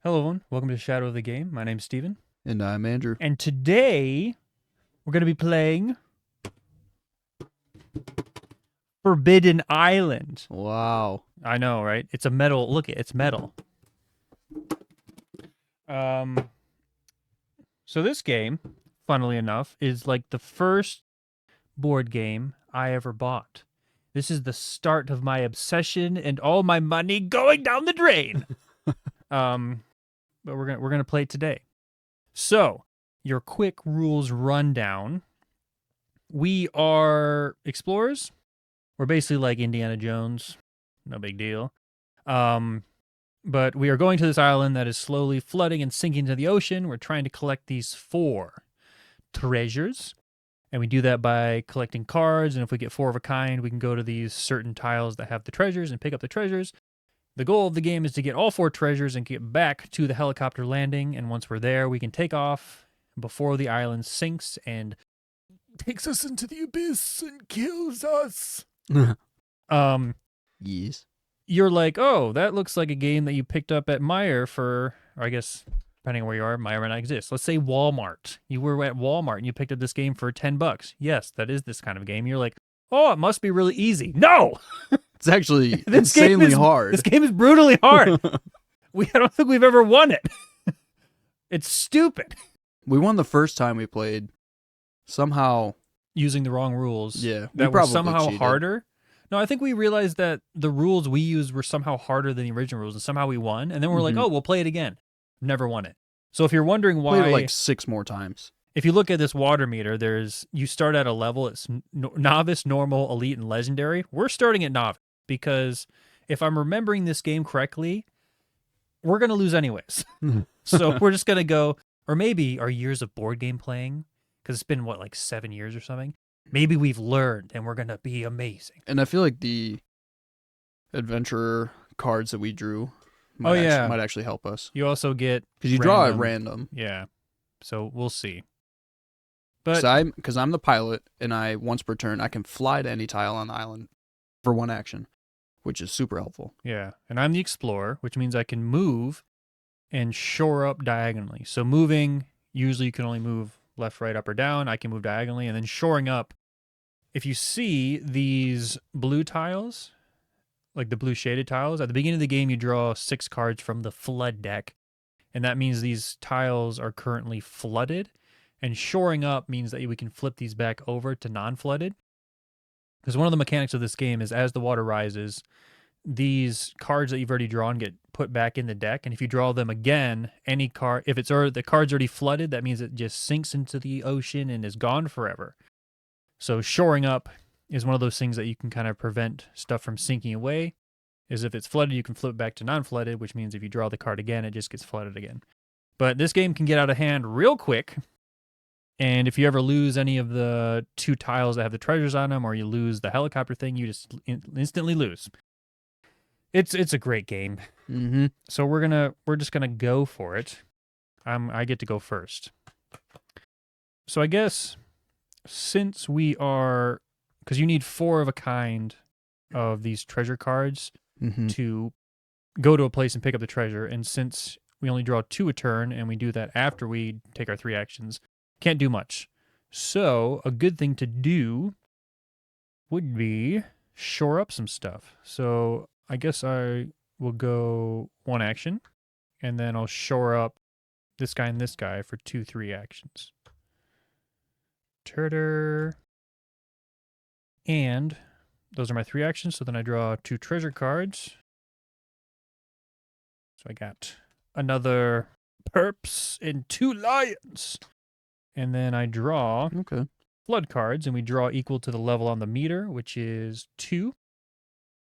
Hello, everyone. Welcome to Shadow of the Game. My name's Steven. And I'm Andrew. And today, we're going to be playing Forbidden Island. Wow. I know, right? It's a metal. Look, it's metal. So this game, funnily enough, is like the first board game I ever bought. This is the start of my obsession and all my money going down the drain. But we're gonna play it today. So, your quick rules rundown. We are explorers. We're basically like Indiana Jones. No big deal. But we are going to this island that is slowly flooding and sinking into the ocean. We're trying to collect these 4 treasures. And we do that by collecting cards. And if we get 4 of a kind, we can go to these certain tiles that have the treasures and pick up the treasures. The goal of the game is to get all 4 treasures and get back to the helicopter landing. And once we're there, we can take off before the island sinks and takes us into the abyss and kills us. Yes. You're like, oh, that looks like a game that you picked up at Meijer for, or I guess, depending on where you are, Meijer might not exist. Let's say Walmart. You were at Walmart and you picked up this game for $10. Yes, that is this kind of game. You're like, oh, it must be really easy. No! It's actually insanely hard. This game is brutally hard. I don't think we've ever won it. It's stupid. We won the first time we played. Somehow. Using the wrong rules. Yeah. That were somehow harder. No, I think we realized that the rules we used were somehow harder than the original rules, and somehow we won. And then we're like, oh, we'll play it again. Never won it. So if you're wondering why... Played it like 6 more times. If you look at this water meter, you start at a level, it's novice, normal, elite, and legendary. We're starting at novice because if I'm remembering this game correctly, we're going to lose anyways. So we're just going to go, or maybe our years of board game playing, because it's been, like 7 years or something. Maybe we've learned and we're going to be amazing. And I feel like the adventurer cards that we drew might actually help us. You also get... Because you draw at random. Yeah. So we'll see. But Because I'm the pilot, and once per turn, I can fly to any tile on the island for 1 action, which is super helpful. Yeah, and I'm the explorer, which means I can move and shore up diagonally. So moving, usually you can only move left, right, up, or down. I can move diagonally, and then shoring up. If you see these blue tiles, like the blue shaded tiles, at the beginning of the game, you draw 6 cards from the flood deck, and that means these tiles are currently flooded. And shoring up means that we can flip these back over to non-flooded. Because one of the mechanics of this game is as the water rises, these cards that you've already drawn get put back in the deck. And if you draw them again, any card, if the card's already flooded, that means it just sinks into the ocean and is gone forever. So shoring up is one of those things that you can kind of prevent stuff from sinking away. Is if it's flooded, you can flip back to non-flooded, which means if you draw the card again, it just gets flooded again. But this game can get out of hand real quick. And if you ever lose any of the 2 tiles that have the treasures on them, or you lose the helicopter thing, you just instantly lose. It's a great game. Mm-hmm. So we're just gonna go for it. I get to go first. So I guess since we are, because you need 4 of a kind of these treasure cards to go to a place and pick up the treasure, and since we only draw 2 a turn, and we do that after we take our 3 actions. Can't do much. So a good thing to do would be shore up some stuff. So I guess I will go 1 action, and then I'll shore up this guy and this guy for 2, 3 actions. Turter. And those are my 3 actions. So then I draw 2 treasure cards. So I got another perps and 2 lions. And then I draw flood cards, and we draw equal to the level on the meter, which is 2.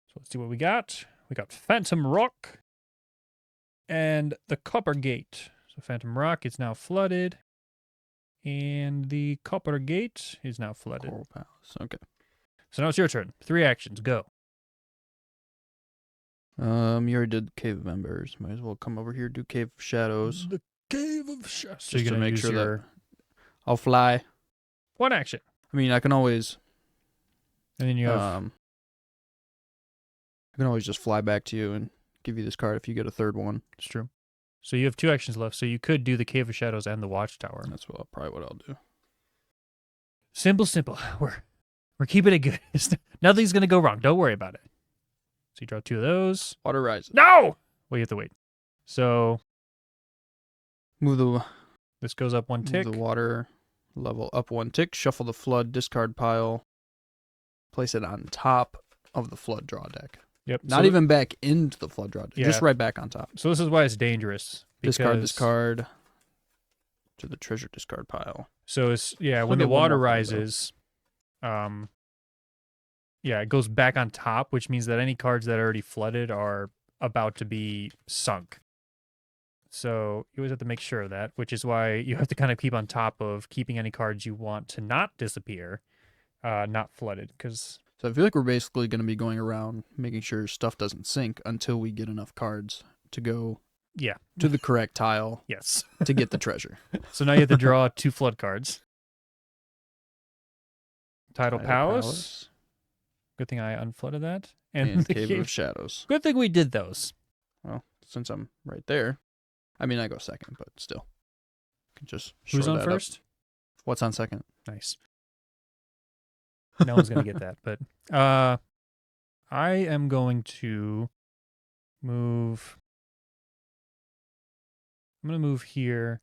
So let's see what we got. We got Phantom Rock and the Copper Gate. So Phantom Rock is now flooded, and the Copper Gate is now flooded. Coral Palace. Okay. So now it's your turn. 3 actions. Go. You already did Cave of Embers. Might as well come over here, do Cave of Shadows. The Cave of Shadows. Just to make sure that I'll fly. 1 action. I mean, I can always... And then you have... I can always just fly back to you and give you this card if you get a 3rd one. It's true. So you have 2 actions left. So you could do the Cave of Shadows and the Watchtower. That's probably what I'll do. Simple. We're keeping it good. Nothing's gonna go wrong. Don't worry about it. So you draw 2 of those. Water rises. No! Well, you have to wait. So Move this goes up 1 tick. the water level up 1 tick. Shuffle the flood discard pile. Place it on top of the flood draw deck. Yep. Not even back into the flood draw deck. Yeah. Just right back on top. So this is why it's dangerous. Discard because- this card to the treasure discard pile. So it's when I'll the get one water more flood, rises, it goes back on top, which means that any cards that are already flooded are about to be sunk. So you always have to make sure of that, which is why you have to kind of keep on top of keeping any cards you want to not disappear, not flooded. Because So I feel like we're basically going to be going around making sure stuff doesn't sink until we get enough cards to go to the correct tile yes. to get the treasure. So now you have to draw 2 flood cards. Tidal Palace. Good thing I unflooded that. And the Cave of Shadows. Good thing we did those. Well, since I'm right there, I mean, I go second, but still. Can just Who's shore on that up. first? What's on second? Nice. No one's going to get that, but I am going to move. I'm going to move here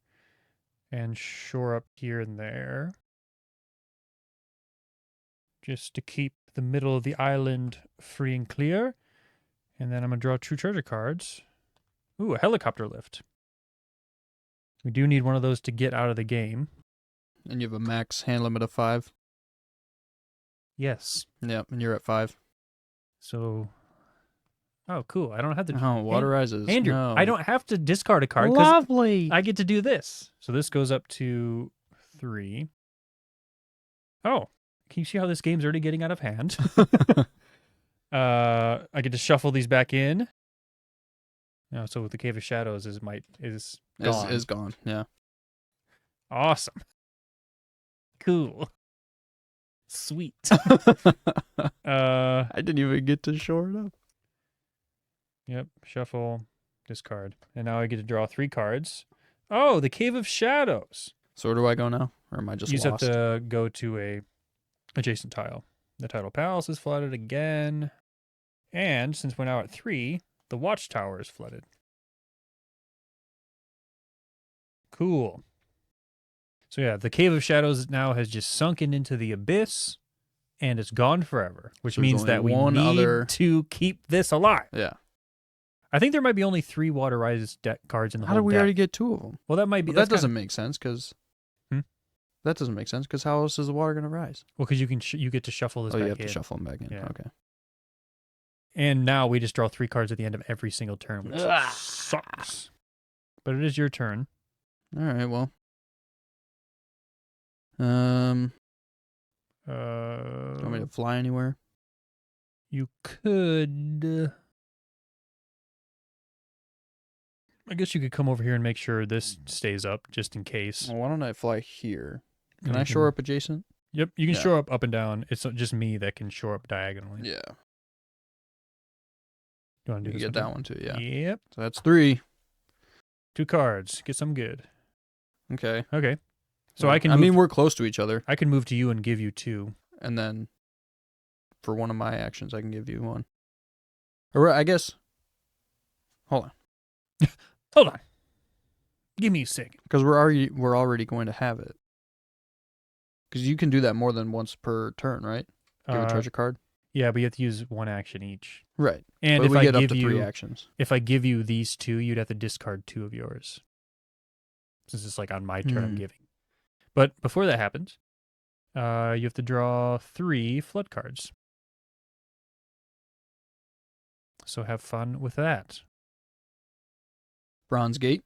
and shore up here and there. Just to keep the middle of the island free and clear. And then I'm going to draw 2 treasure cards. Ooh, a helicopter lift. We do need one of those to get out of the game. And you have a max hand limit of 5. Yes. Yep, and you're at 5. So, oh, cool. I don't have to. Oh, water rises. Andrew, No. I don't have to discard a card because Lovely. I get to do this. So this goes up to 3. Oh, can you see how this game's already getting out of hand? I get to shuffle these back in. No, so with the Cave of Shadows is gone. Is gone. Yeah. Awesome. Cool. Sweet. I didn't even get to shore it up. Yep. Shuffle, discard. And now I get to draw 3 cards. Oh, the Cave of Shadows. So where do I go now? Or am I just You just lost? have to go to a adjacent tile. The Tidal Palace is flooded again. And since we're now at 3, the Watchtower is flooded. Cool. So yeah, the Cave of Shadows now has just sunken into the abyss, and it's gone forever, which So there's means only that we one need other- to keep this alive. Yeah. I think there might be only 3 Water Rise deck cards in the How whole did we deck. already get 2 of them? Well, that might be. Well, that that's doesn't kinda- make sense because Hmm? that doesn't make sense because how else is the water going to rise? Well, because you get to shuffle this Oh, back you have in. to shuffle them back in. Yeah. Okay. And now we just draw 3 cards at the end of every single turn, which Ugh. sucks. But it is your turn. All right. Well. Do you want me to fly anywhere? You could. I guess you could come over here and make sure this stays up, just in case. Well, why don't I fly here? Can And I you shore up adjacent? Yep, you can Yeah. shore up and down. It's just me that can shore up diagonally. Yeah. You want to You do can this get one that too? one too. Yeah. Yep. So that's 3. 2 cards. Get some good. Okay. Okay. So Well, I can. I Move, mean, we're close to each other, I can move to you and give you 2. and then for one of my actions, I can give you 1. Or I guess. Hold on, Hold on. Give me a second. because we're already going to have it. Because you can do that more than once per turn, right? Give a treasure card. Yeah, but you have to use 1 action each. Right. And But if we I get up give to 3 you, actions. if I give you these 2, you'd have to discard 2 of yours. Since it's like on my turn, I'm giving. But before that happens, you have to draw 3 flood cards. So have fun with that. Bronze Gate,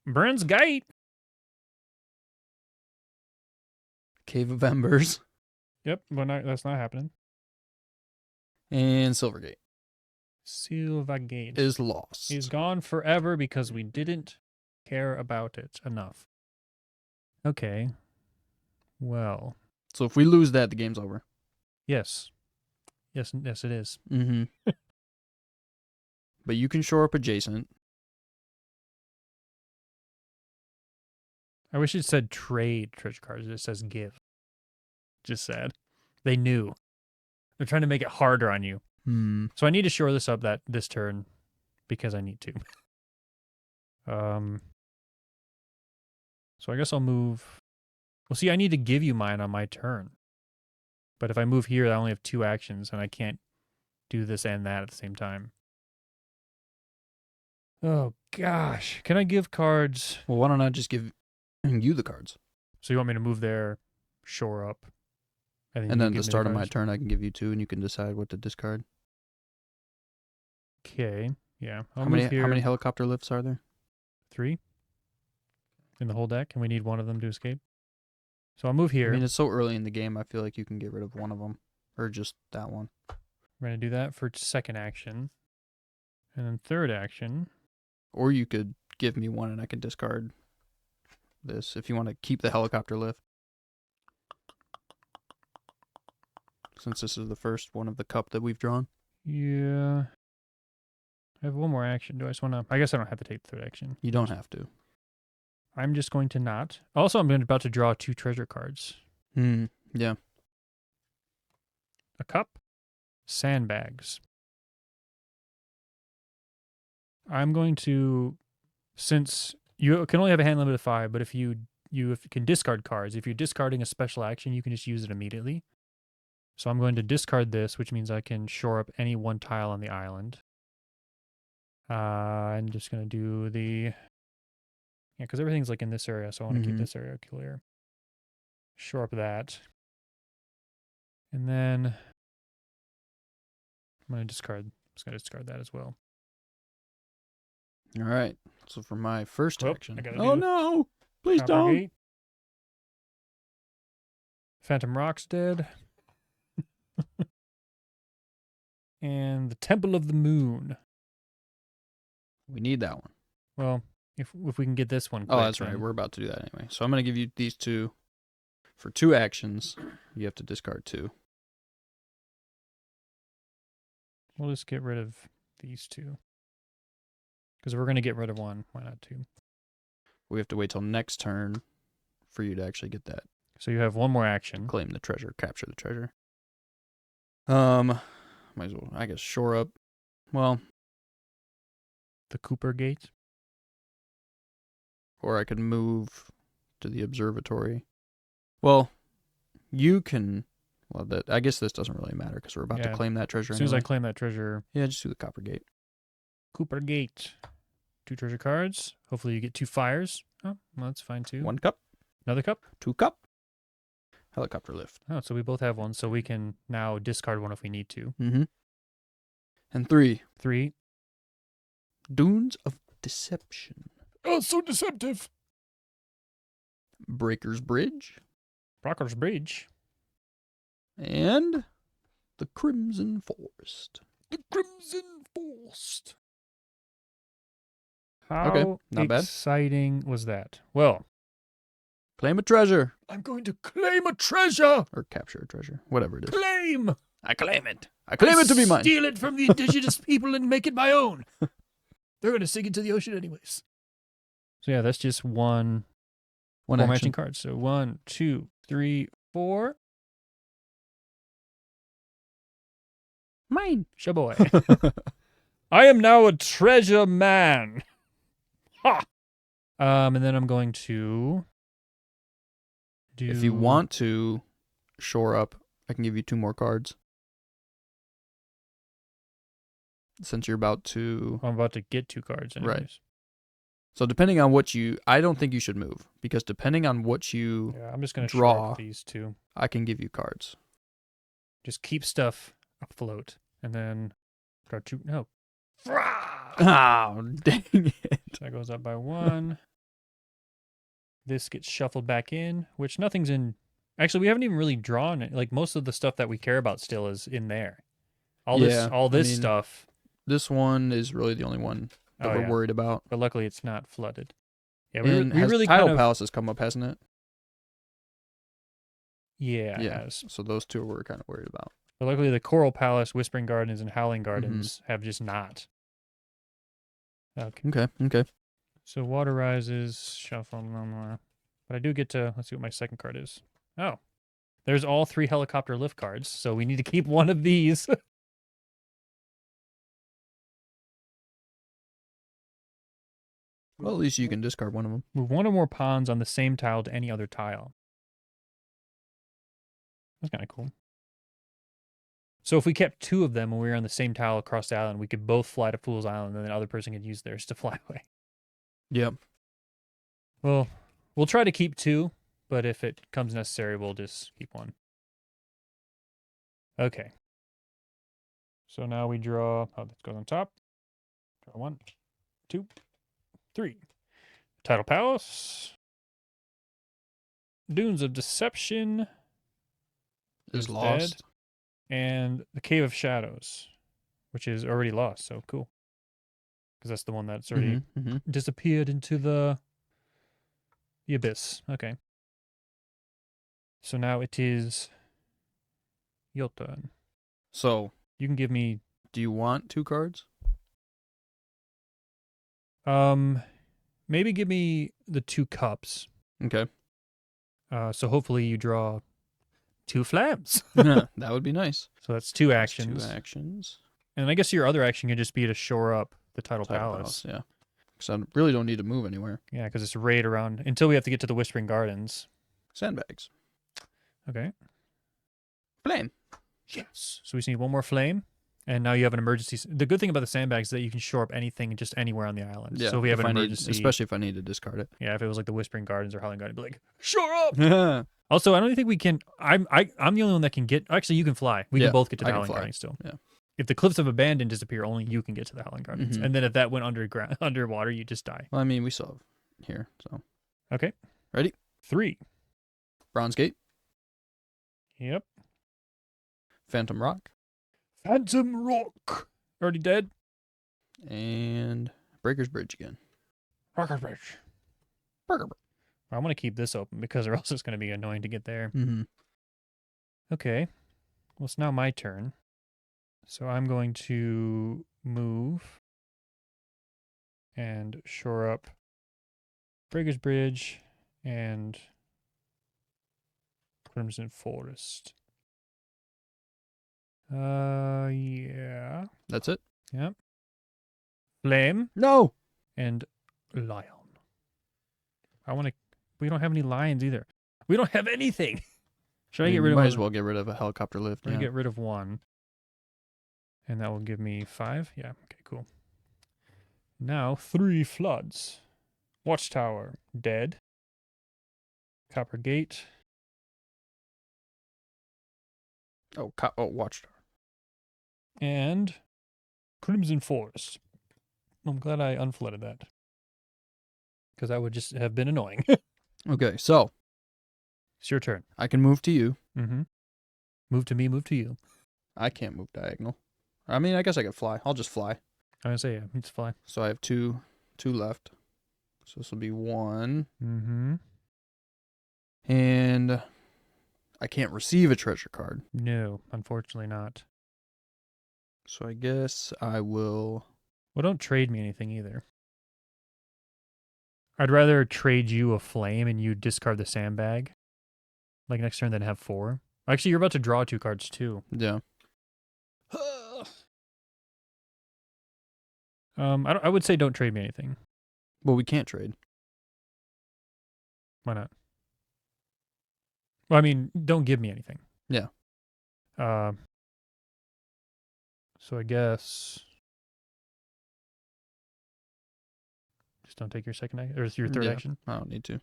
Bronze Gate. Cave of Embers, Yep, but that's not happening. and Silver Gate Silver Gate is lost. is gone forever because we didn't care about it enough. Okay. Well, So if we lose that, the game's over. yes. Yes, it is. Mm-hmm. But you can shore up adjacent. I wish it said trade treasure cards. It says give. Just sad. They knew. They're trying to make it harder on you. So I need to shore this up this turn because I need to. So I guess I'll move. Well, see, I need to give you mine on my turn. But if I move here, I only have 2 actions, and I can't do this and that at the same time. Oh, gosh. Can I give cards? Well, why don't I just give you the cards? So you want me to move there, shore up, and then at the start of my turn, I can give you 2, and you can decide what to discard. Okay. Yeah. How many helicopter lifts are there? 3 in the whole deck, and we need one of them to escape. So I'll move here. I mean, it's so early in the game, I feel like you can get rid of one of them. Or just that one. We're going to do that for second action. And then third action. Or you could give me one and I can discard this if you want to keep the helicopter lift. Since this is the first one of the cup that we've drawn. Yeah. I have one more action. Do I just want to... I guess I don't have to take the third action. You don't have to. I'm just going to not. Also, I'm about to draw 2 treasure cards. Yeah. A cup. Sandbags. I'm going to... Since you can only have a hand limit of 5, but if you can discard cards. If you're discarding a special action, you can just use it immediately. So I'm going to discard this, which means I can shore up any one tile on the island. I'm just going to do the... Yeah, because everything's like in this area, so I want to keep this area clear. Shore up that. And then I'm going to discard that as well. All right. So for my first action... Oh, no! Please don't! Gate. Phantom Rock's dead. And the Temple of the Moon. We need that one. Well, if we can get this one quick, Oh, that's right. We're about to do that anyway. So I'm going to give you these 2. For 2 actions, you have to discard 2. We'll just get rid of these 2. Because we're going to get rid of 1. Why not 2? We have to wait till next turn for you to actually get that. So you have one more action. Claim the treasure. Capture the treasure. Might as well, I guess, shore up. Well... The Cooper Gate. Or I could move to the observatory. Well, you can... Well, I guess this doesn't really matter because we're about to claim that treasure. As soon as I claim that treasure... Yeah, just do the Copper Gate. Cooper Gate. 2 treasure cards. Hopefully you get 2 fires. Oh, well, that's fine too. 1 cup. Another cup. 2 cup. Helicopter lift. Oh, so we both have one, so we can now discard one if we need to. And 3. 3. Dunes of Deception. Oh, so deceptive. Breaker's Bridge. Brocker's Bridge. And the Crimson Forest. The Crimson Forest. How not bad. Exciting was that? Well, claim a treasure. I'm going to claim a treasure. Or capture a treasure. Whatever it is. Claim. I claim it. I claim it to be mine. Steal it from the indigenous people and make it my own. They're going to sink into the ocean anyways. So yeah, that's just one matching card. So 1, 2, 3, 4. Mine. Shaboy. I am now a treasure man. Ha! And then I'm going to do... If you want to shore up, I can give you 2 more cards. Since you're about to... I'm about to get 2 cards anyways. Right. So depending on what you... I don't think you should move. Because depending on what you I'm just gonna draw, these 2. I can give you cards. Just keep stuff afloat. And then draw 2... No. Oh, dang it. So that goes up by 1. This gets shuffled back in, which nothing's in... Actually, we haven't even really drawn it. Like, most of the stuff that we care about still is in there. All this stuff... This one is really the only one that we're worried about. But luckily, it's not flooded. Yeah, we really Tidal Palace has come up, hasn't it? Yeah, it has. So those 2 we're kind of worried about. But luckily, the Coral Palace, Whispering Gardens, and Howling Gardens have just not. Okay. Okay. So water rises, shuffle, But I do get to, let's see what my second card is. Oh, there's all 3 helicopter lift cards, so we need to keep one of these. Well, at least you can discard one of them. Move 1 or more pawns on the same tile to any other tile. That's kind of cool. So if we kept 2 of them when we were on the same tile across the island, we could both fly to Fool's Island, and then the other person could use theirs to fly away. Yep. Well, we'll try to keep 2, but if it comes necessary, we'll just keep 1. Okay. So now we draw, oh, this goes on top. Draw 1, 2, 3. Tidal Palace. Dunes of Deception. Is Dead. lost. And the Cave of Shadows, which is already lost, so cool. Because that's the one that's already disappeared into the abyss. Okay. So now it is your turn. So You can give me... do you want 2 cards? Maybe give me the 2 cups. Okay. So hopefully you draw 2 flames. That would be nice. So that's 2 That's actions. 2 actions. And I guess your other action could just be to shore up the Tidal Palace. Yeah. Because I really don't need to move anywhere. Yeah, because it's right around until we have to get to the Whispering Gardens. Sandbags. Okay. Flame. Yes. So we just need 1 more flame. And now you have an emergency. The good thing about the sandbags is that you can shore up anything just anywhere on the island. Yeah. So if we have an emergency. Especially if I need to discard it. Yeah, if it was like the Whispering Gardens or Howling Garden, be like, shore up! Also, I don't think we can. I'm the only one that can get. Actually, you can fly. We can both get to the Howling Gardens still. Yeah. If the Cliffs of Abandon disappear, only you can get to the Howling Gardens. Mhm. And then if that went underwater, you just die. Well, I mean, we saw here, so. Okay. Ready? 3. Bronze Gate. Yep. Phantom Rock. Phantom Rock. Already dead. And Breaker's Bridge again. Rocker Bridge. Breaker Bridge. I want to keep this open because or else it's going to be annoying to get there. Mm-hmm. Okay. Well, it's now my turn. So I'm going to move and shore up Breaker's Bridge and Crimson Forest. Yeah. That's it? Yep. Flame No! and Lion. I want to... We don't have any lions either. We don't have anything. Should I get rid of Might one? as well get rid of a helicopter lift. We're going to get rid of 1. And that will give me 5. Yeah, okay, cool. Now, 3 floods. Watchtower, dead. Copper Gate. Watchtower. And Crimson Forest. I'm glad I unflooded that. Because that would just have been annoying. Okay, so. It's your turn. I can move to you. Mm-hmm. Move to me, move to you. I can't move diagonal. I mean, I guess I could fly. I'll just fly. I'm going to say, yeah, let's fly. So I have two left. So this will be 1. Mm-hmm. And I can't receive a treasure card. No, unfortunately not. So I guess I will... Well, don't trade me anything either. I'd rather trade you a flame and you discard the sandbag. Like next turn than have 4. Actually, you're about to draw 2 cards too. Yeah. I would say don't trade me anything. Well, we can't trade. Why not? Well, I mean, don't give me anything. Yeah. So I guess just don't take your second action or your third action. I don't need to.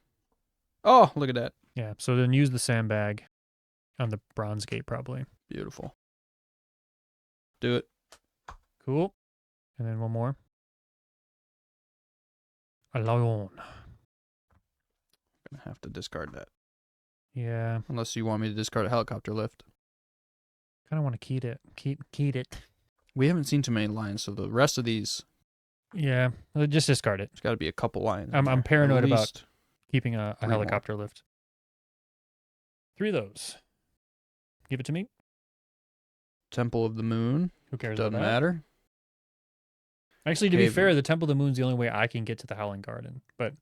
Oh, look at that. Yeah. So then use the sandbag on the Bronze Gate probably. Beautiful. Do it. Cool. And then 1 more. A lion. Gonna have to discard that. Yeah. Unless you want me to discard a helicopter lift. Kind of want to keep it. Keep it. We haven't seen too many lions, so the rest of these, Yeah. Just discard it. there's got to be a couple lions. I'm paranoid At about least keeping a 3 more. helicopter lift. 3 of those. Give it to me. Temple of the Moon. Who cares Doesn't about that? matter. Actually, to be Cave fair, of- the Temple of the Moon's the only way I can get to the Howling Garden. But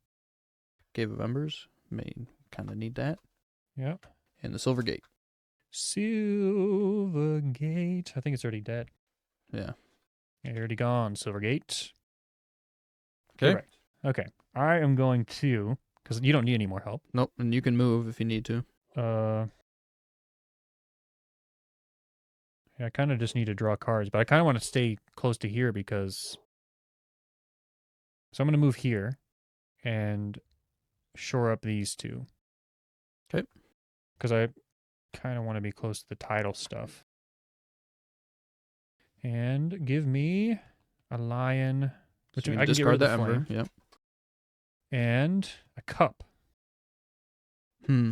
Cave of Embers. Main kind of need that. Yep. And the Silver Gate. Silvergate. I think it's already dead. Yeah. Yeah, already gone, Silvergate. Okay. Correct. Okay. I am going to, because you don't need any more help. Nope, and you can move if you need to. Yeah, I kind of just need to draw cards, but I kind of want to stay close to here because... So I'm going to move here and shore up these two. Okay. Because I kind of want to be close to the title stuff. And give me a lion. Which So you I can can get rid discard of that the ember. flame. Yep. And a cup. Hmm.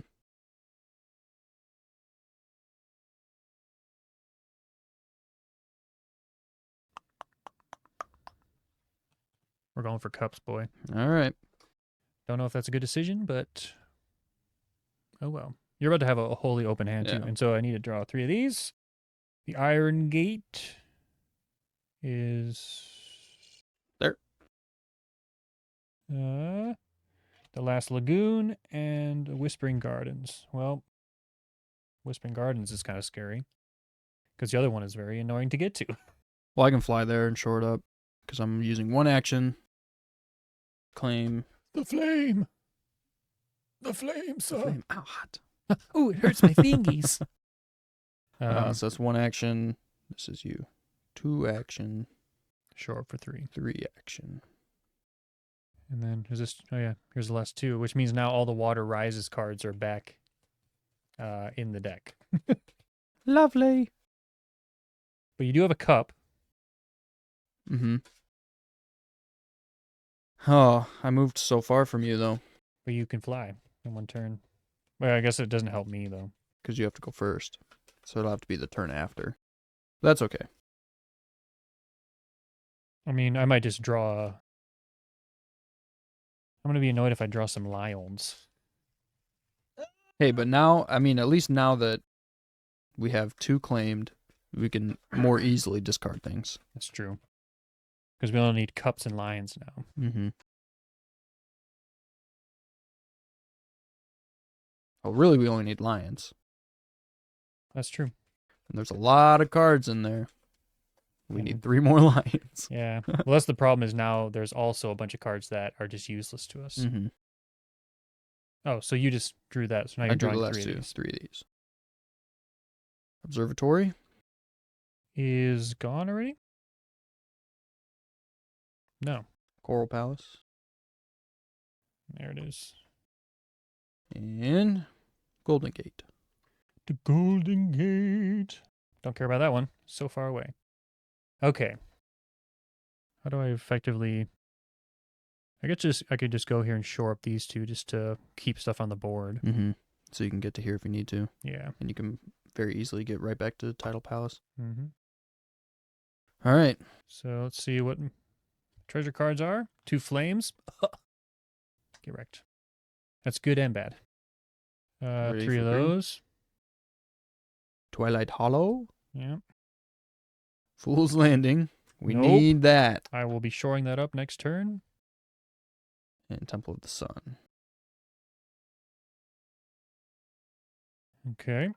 We're going for cups, boy. All right. Don't know if that's a good decision, but oh well. You're about to have a wholly open hand too, Yeah. and so I need to draw 3 of these. The Iron Gate is There. The Last Lagoon and Whispering Gardens. Well, Whispering Gardens is kind of scary because the other one is very annoying to get to. Well, I can fly there and shore it up because I'm using one action. Claim. The flame. The flame, sir. Flame. Ow, hot. Oh, it hurts my fingies. So that's one action. This is you. 2 action. Shore up for 3. 3 action. And then is this? Oh yeah, here's the last 2, which means now all the Water Rises cards are back in the deck. Lovely. But you do have a cup. Mm-hmm. Oh, I moved so far from you, though. But you can fly in 1 turn. Well, I guess it doesn't help me, though. Because you have to go first. So it'll have to be the turn after. That's okay. I mean, I might just draw... I'm going to be annoyed if I draw some lions. Hey, but now, I mean, at least now that we have 2 claimed, we can more easily discard things. That's true. Because we only need cups and lions now. Mm-hmm. Oh, really, we only need lions. That's true. And there's a lot of cards in there. We need 3 more lions. Yeah. Well, that's the problem is now there's also a bunch of cards that are just useless to us. Mm-hmm. Oh, so you just drew that. So now you're drawing 3 of these. 3 of these. Observatory. Is gone already? No. Coral Palace. There it is. And Golden Gate. The Golden Gate. Don't care about that one. So far away. Okay. How do I effectively... I could just go here and shore up these 2 just to keep stuff on the board. Mm-hmm. So you can get to here if you need to. Yeah. And you can very easily get right back to the Title Palace. Mm-hmm. All right. So let's see what treasure cards are. 2 flames. Get wrecked. That's good and bad. 3 of those. Twilight Hollow. Yeah. Fool's Landing. We Nope. need that. I will be shoring that up next turn. And Temple of the Sun. Okay.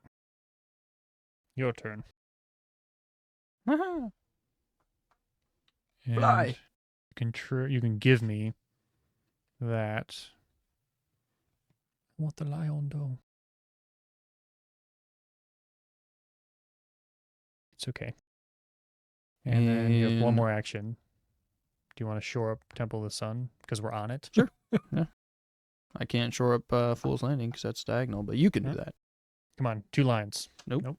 Your turn. Fly. And you can give me that. I want the lion though. It's okay. And then you have 1 more action. Do you want to shore up Temple of the Sun? Because we're on it. Sure. Yeah. I can't shore up Fool's Landing because that's diagonal, but you can do that. Come on, 2 lines. Nope.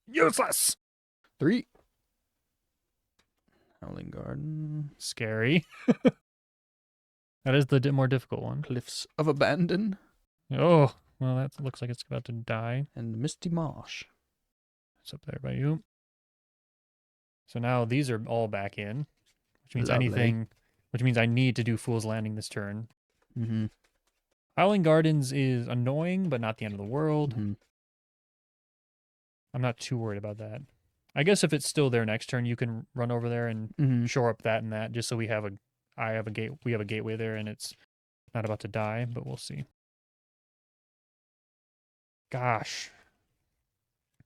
Useless! 3. Howling Garden. Scary. That is the more difficult one. Cliffs of Abandon. Oh, well, that looks like it's about to die. And Misty Marsh. It's up there by you. So now these are all back in, which means Lovely. which means I need to do Fool's Landing this turn. Mm-hmm. Howling Gardens is annoying, but not the end of the world. Mm-hmm. I'm not too worried about that. I guess if it's still there next turn, you can run over there and Mm-hmm. shore up that and that, just so we have a gateway there, and it's not about to die, but we'll see. Gosh.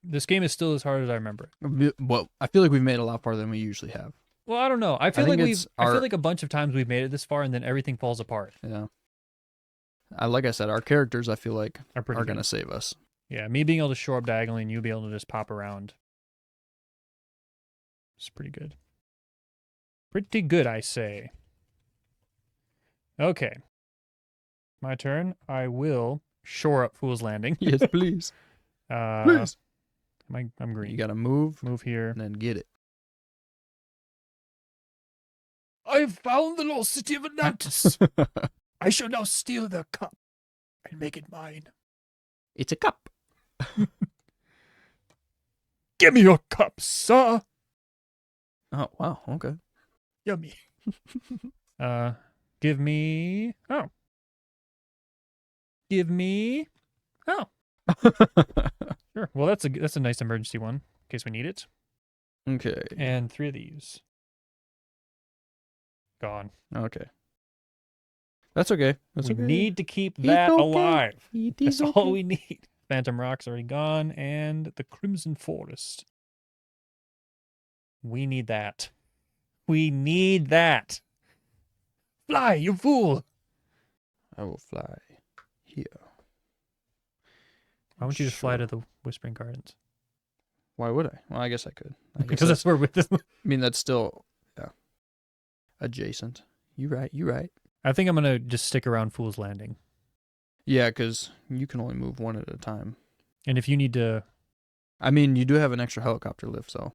This game is still as hard as I remember it. Well, I feel like we've made it a lot farther than we usually have. Well, I don't know. I feel think like it's I feel our- like a bunch of times we've made it this far and then everything falls apart. Yeah. Like I said, our characters, I feel like, Are pretty are good. going to save us. Yeah, me being able to shore up diagonally and you being able to just pop around. It's pretty good. Pretty good, I say. Okay. My turn. I will shore up Fool's Landing. Yes, please. Please. I'm green. You got to move Move here. and then get it. I've found the lost city of Atlantis. I shall now steal the cup and make it mine. It's a cup. Give me your cup, sir. Oh, wow. Okay. Yummy. Give me. Oh. Give me. Oh. Sure. Well, that's a nice emergency one in case we need it. Okay. And 3 of these. Gone. Okay. That's okay. That's We okay. need to keep It's that okay. alive. It That's is all okay. we need. Phantom Rock's already gone, and the Crimson Forest. We need that. We need that. Fly, you fool! I will fly here. Why don't you just fly Sure. to the Whispering Gardens? Why would I? Well, I guess I could. Because that's where with this. I mean, that's still, yeah, adjacent. You right. You right. I think I'm gonna just stick around Fool's Landing. Yeah, because you can only move one at a time. And if you need to, I mean, you do have an extra helicopter lift, so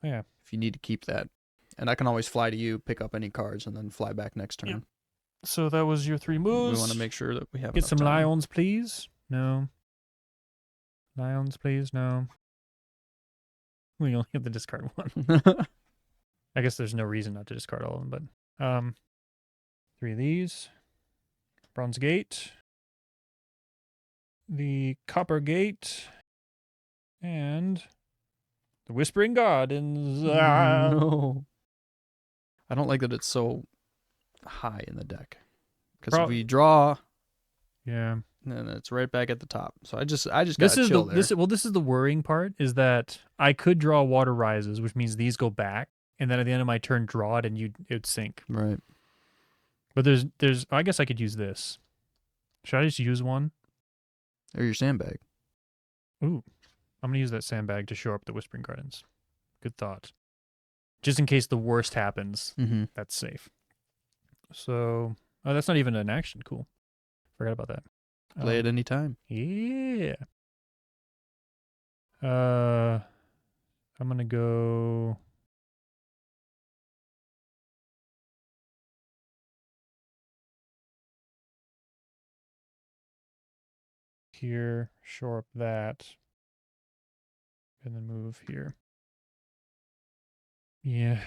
yeah. if you need to keep that, and I can always fly to you, pick up any cards, and then fly back next turn. Yep. So that was your 3 moves. We want to make sure that we have Get enough some time. lions, please. No. Lions, please. No. We only have to discard one. I guess there's no reason not to discard all of them, but 3 of these. Bronze Gate. The Copper Gate. And the Whispering Gardens. Ah. No. I don't like that it's so high in the deck. Because if we draw, Yeah. then it's right back at the top. So I just This gotta is chill the there. this is the worrying part, is that I could draw Water Rises, which means these go back, and then at the end of my turn draw it and it would sink. Right. But there's I guess I could use this. Should I just use one? Or your sandbag. Ooh. I'm gonna use that sandbag to shore up the Whispering Gardens. Good thought. Just in case the worst happens, Mm-hmm. that's safe. So that's not even an action. Cool. Forgot about that. Play at any time. Yeah. I'm gonna go. Here, shore up that, and then move here. Yeah.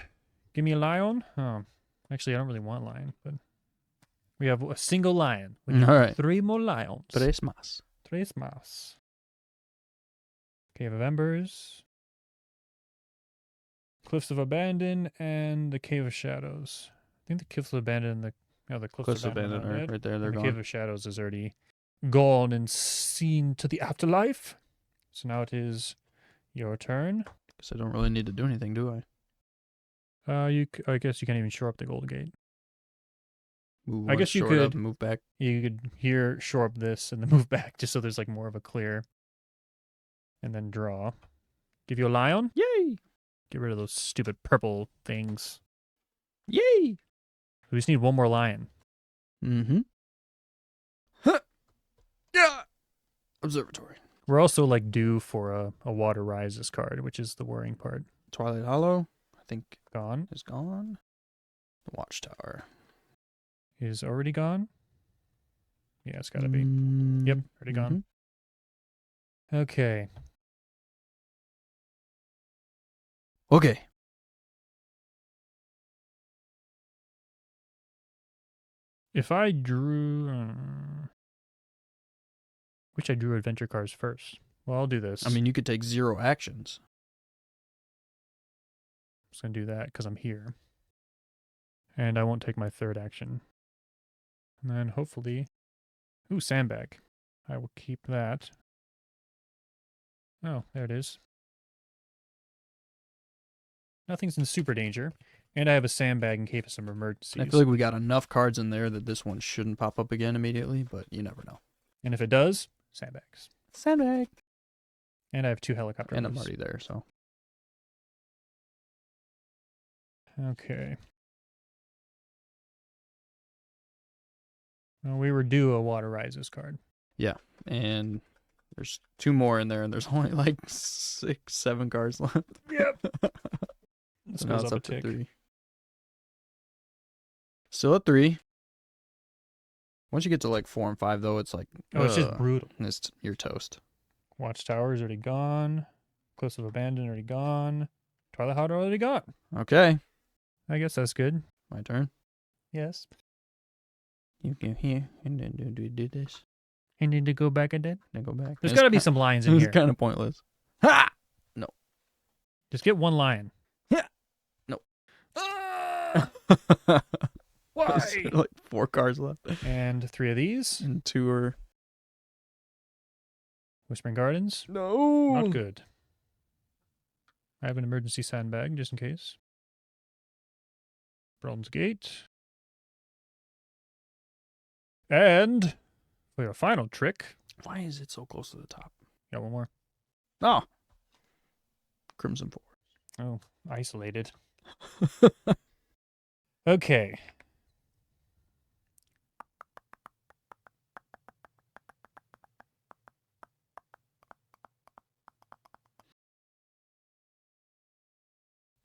Give me a lion. Oh, actually, I don't really want lion, but we have a single lion. We need All right. 3 more lions. Tres más. 3 más. Cave of Embers, Cliffs of Abandon, and the Cave of Shadows. I think the Cliffs of Abandon and the Cliffs of Abandon are are dead. right there. They're And the gone. Cave of Shadows is already gone and seen to the afterlife. So now it is your turn. Guess I don't really need to do anything, do I? I guess you can't even shore up the Gold Gate. Move I guess you short up could- and move back. You could here shore up this and then move back just so there's like more of a clear. And then draw. Give you a lion. Yay! Get rid of those stupid purple things. Yay! We just need one more lion. Mm-hmm. Huh. Yeah. Observatory. We're also like due for a Water Rises card, which is the worrying part. Twilight Hollow, I think, Gone. is gone. The Watchtower. Is already gone. Yeah, it's gotta be. Mm, Yep, already gone. Okay. Okay. If I drew, which I drew adventure cards first. Well, I'll do this. I mean, you could take 0 actions. I'm just gonna do that because I'm here, and I won't take my 3rd action. And then hopefully, ooh, sandbag. I will keep that. Oh, there it is. Nothing's in super danger. And I have a sandbag in case of emergencies. I feel like we got enough cards in there that this one shouldn't pop up again immediately, but you never know. And if it does, sandbags. Sandbag. And I have 2 helicopter And I'm moves. already there, so. Okay. Well, we were due a Water Rises card. Yeah, and there's 2 more in there, and there's only like 6, 7 cards left. Yep. So now it's up to tick. 3. Still at 3. Once you get to like 4 and 5, though, it's like it's just brutal. You're toast. Watchtower is already gone. Cliffs of Abandon already gone. Twilight Hot already gone. Okay, I guess that's good. my turn. Yes. You go here and then do this. And need to go back a bit. Then go back. There's got to be some lions in It's here. kind of pointless. Ha! Just get one lion. Yeah. No. Why? There's like 4 cards left. And 3 of these. And 2 are... Whispering Gardens. No! Not good. I have an emergency sandbag just in case. Bronze Gate. And for your final trick. Why is it so close to the top? Got one more. Oh! Crimson Forest. Oh, isolated. Okay.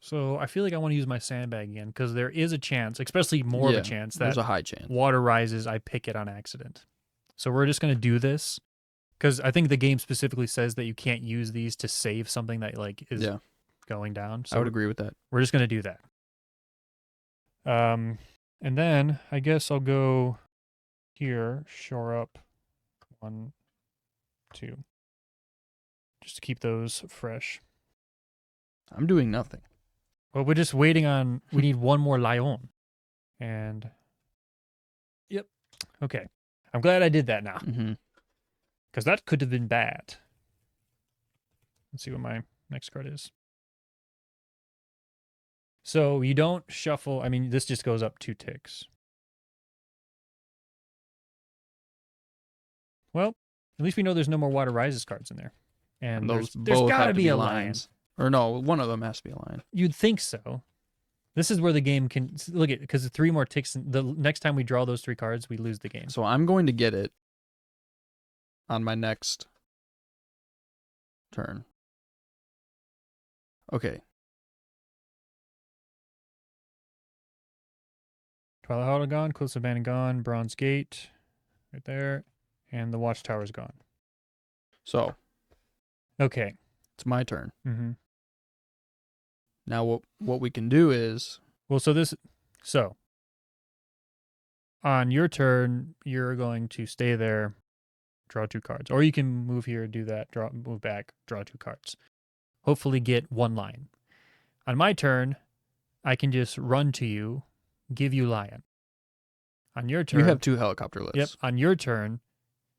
So I feel like I want to use my sandbag again because there is a chance, especially more of a chance, that there's a high chance. Water Rises, I pick it on accident. So we're just going to do this because I think the game specifically says that you can't use these to save something that like is going down. So I would agree with that. we're just going to do that. And then I guess I'll go here, shore up 1, 2, just to keep those fresh. I'm doing nothing. Well, we're just waiting on, we need one more lion. And, yep. Okay. I'm glad I did that now. Mm-hmm. Because that could have been bad. Let's see what my next card is. So you don't shuffle, I mean, this just goes up 2 ticks. Well, at least we know there's no more Water Rises cards in there. And those there's both got have to be a lions. lion. Or no, one of them has to be a lion. You'd think so. This is where the game can look at because 3 more ticks. The next time we draw those 3 cards, we lose the game. So I'm going to get it on my next turn. Okay. Twilight Hollow gone, Cliffs of Abandon gone, Bronze Gate, right there, and the Watchtower's gone. So Okay. it's my turn. Mm-hmm. Now what we can do is Well, so on your turn, you're going to stay there, draw 2 cards, or you can move here, do that, move back, draw 2 cards. Hopefully, get 1 lion. On my turn, I can just run to you, give you lion. On your turn, you have 2 helicopter lifts. Yep. On your turn,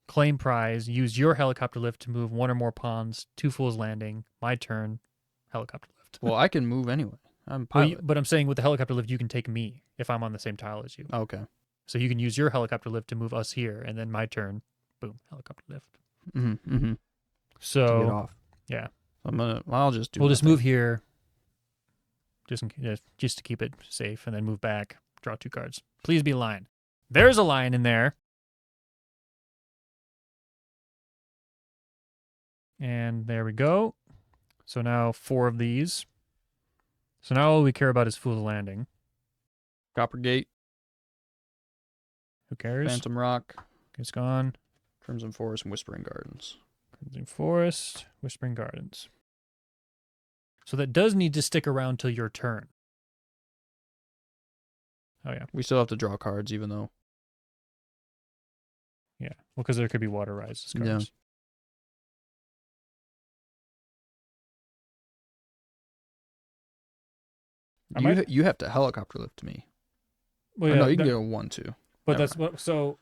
claim prize, use your helicopter lift to move 1 or more pawns, 2 Fool's Landing. My turn, helicopter lift. Well, I can move anyway. I'm Well, pilot. but I'm saying with the helicopter lift, you can take me if I'm on the same tile as you. Okay. So you can use your helicopter lift to move us here, and then my turn, boom, helicopter lift. Mm-hmm. Mm-hmm. So To get off. yeah, I'll just do. we'll just nothing. move here, just to keep it safe, and then move back, draw 2 cards. Please be a lion. There's a lion in there. And there we go. So now 4 of these. So now all we care about is Fool's Landing. Copper Gate, Who cares? Phantom Rock, It's gone. Crimson Forest, and Whispering Gardens. Crimson Forest, Whispering Gardens. So that does need to stick around till your turn. Oh, yeah. We still have to draw cards, even though. Yeah. Well, because there could be Water Rises cards. Yeah. You have to helicopter lift to me. Well, Or yeah, no, you can get a 1/2. But Never that's what. So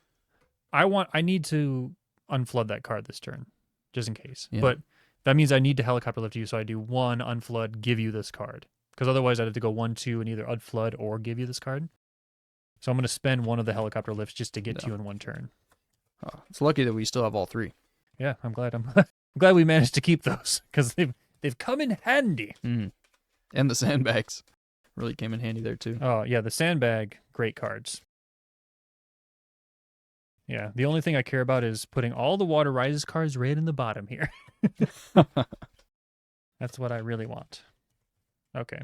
I need to unflood that card this turn, just in case. Yeah. But That means I need to helicopter lift you, so I do 1 unflood, give you this card. Because otherwise I'd have to go 1, 2, and either unflood or give you this card. So I'm going to spend 1 of the helicopter lifts just to get to you in 1 turn. Oh, it's lucky that we still have all 3. Yeah, I'm glad. I'm glad we managed to keep those because they've come in handy. Mm. And the sandbags really came in handy there too. Oh yeah, the sandbag, great cards. Yeah, the only thing I care about is putting all the Water Rises cards right in the bottom here. That's what I really want. Okay.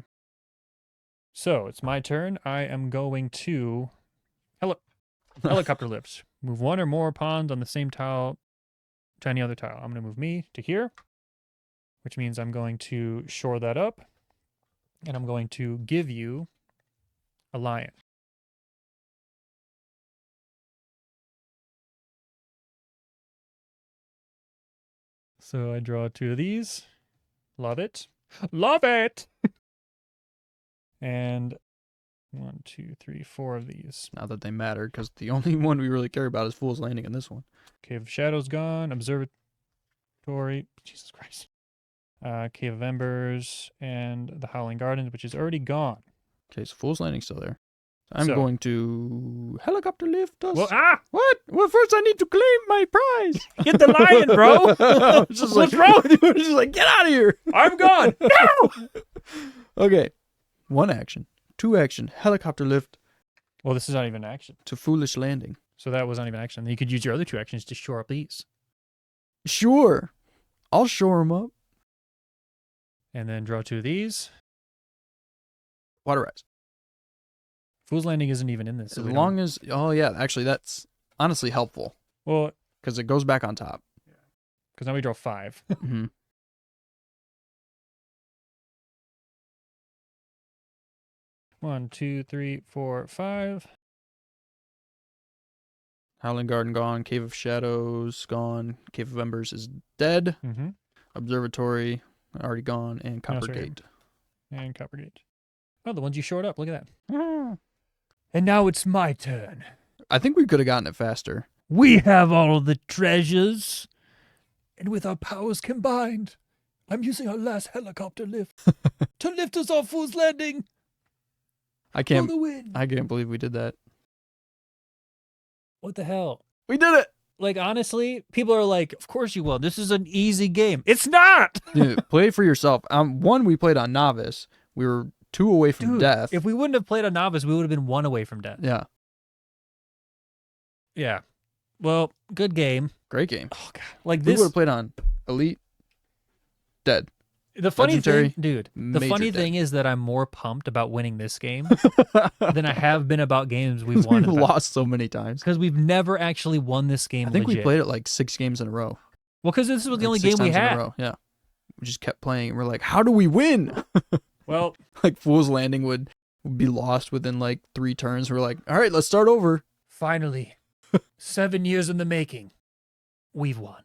So it's my turn. I am going to helicopter lifts. Move 1 or more pawns on the same tile to any other tile. I'm going to move me to here, which means I'm going to shore that up, and I'm going to give you a lion. So I draw 2 of these. Love it. Love it! And 1, 2, 3, 4 of these. Not that they matter, because the only one we really care about is Fool's Landing in this one. Cave of Shadows gone. Observatory. Jesus Christ. Cave of Embers and the Howling Gardens, which is already gone. Okay, so Fool's Landing's still there. I'm going to helicopter lift us. Well, What? Well, first I need to claim my prize. Get the lion, bro! What's wrong with you? I'm just like, get out of here. I'm gone! No! Okay. 1 action. 2 action. Helicopter lift Well, this is not even action. to Foolish Landing. So that was not even action. You could use your other 2 actions to shore up these. Sure. I'll shore them up. And then draw 2 of these. Water Rise. Fool's Landing isn't even in this. As long as... Oh, yeah. Actually, that's honestly helpful. Well... Because it goes back on top. Because now we draw 5. Mm-hmm. One, 2, 3, 4, 5. Howling Garden gone. Cave of Shadows gone. Cave of Embers is dead. Mm-hmm. Observatory already gone. And Copper sorry. Gate. And Coppergate. Oh, the ones you shored up. Look at that. Ah. And now it's my turn. I think we could have gotten it faster. We have all of the treasures. And with our powers combined, I'm using our last helicopter lift to lift us off Fool's Landing. I For can't the win. believe we did that. What the hell? We did it! Like, honestly, people are like, of course you will. This is an easy game. It's not! Dude, play it for yourself. 1, we played on Novice. We were 2 away from death. If we wouldn't have played on Novice, we would have been 1 away from death. Yeah. Yeah. Well, good game. Great game. Oh, God. Like We this. would have played on Elite. Dead. The funny Legendary, thing, dude, the major funny dead. thing is that I'm more pumped about winning this game than I have been about games we've won. We've lost so many times. Because we've never actually won this game I think legit. we played it like 6 games in a row. Well, because this was the Like only 6 game we times in a had. row. Yeah. We just kept playing and we're like, how do we win? Well, Like Fool's Landing would be lost within like 3 turns. We're like, all right, let's start over. finally, 7 years in the making, we've won.